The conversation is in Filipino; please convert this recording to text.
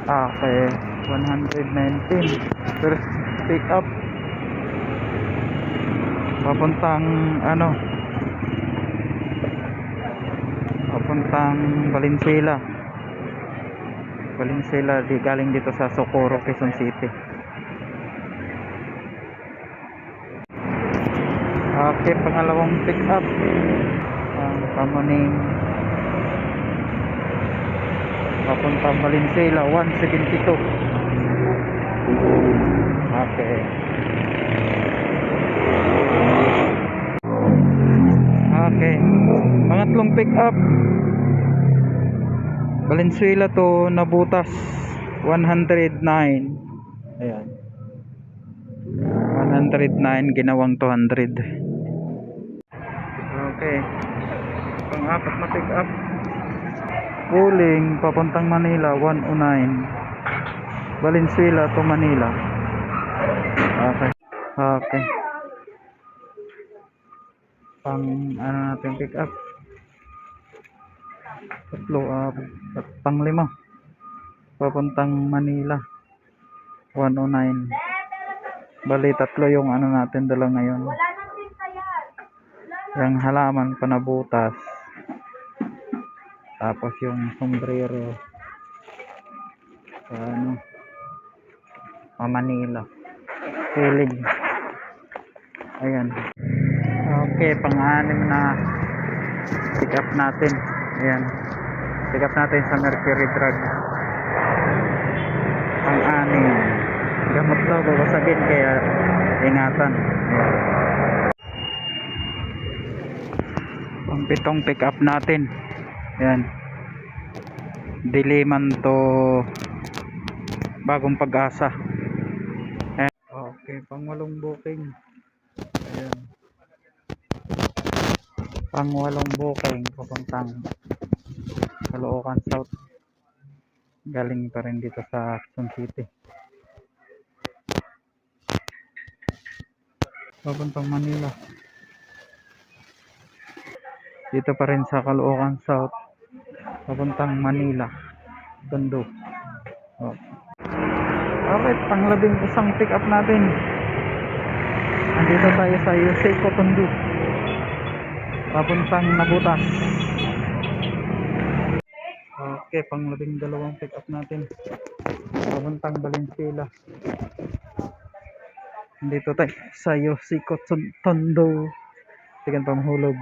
Okay, 119. First pick up. Papuntang ano? Papuntang Valenzuela. Valenzuela, di galing dito sa Socorro, Quezon City. Okay, pangalawang pick up. Pamuning papuntang Valenzuela, 172. Okay. Okay. Pangatlong pick up. Valenzuela to Nabutas, 109. Ayan. 109 ginawang 200. Okay. Pang-apat na pick up. Pulling papuntang Manila, 109. Valenzuela to Manila. Okay. Okay. Pang ano natin pick up. Tatlo, pang lima. Papuntang Manila, 109. Bali tatlo yung ano natin dala ngayon. Yung halaman panabutas. Tapos yung sombrero sa ano, Manila. Feeling. Ayan. Okay, pang-anim na pick up natin. Ayan. Pick up natin sa Mercury Drug. Pang-anim. Gamot daw babasagin kaya ingatan. Ayan. Pang-pitong pick up natin. Ayan. Diliman to Bagong Pag-asa. Ayan. Okay, pang-walong booking. Ayan. Pang-walong booking papuntang Caloocan South. Galing pa rin dito sa Quezon City. Papuntang Manila. Dito pa rin sa Caloocan South. Papuntang Manila. Tondo. Oh. Alright, pang-labing isang pick up natin. Andito tayo sa Yuseco, Tondo. Papuntang Nabutas. Okay, pang-labing dalawang pick up natin. Papuntang Valenzuela. Andito tayo sa Yuseco, Tondo. Tingnan pa mahulog.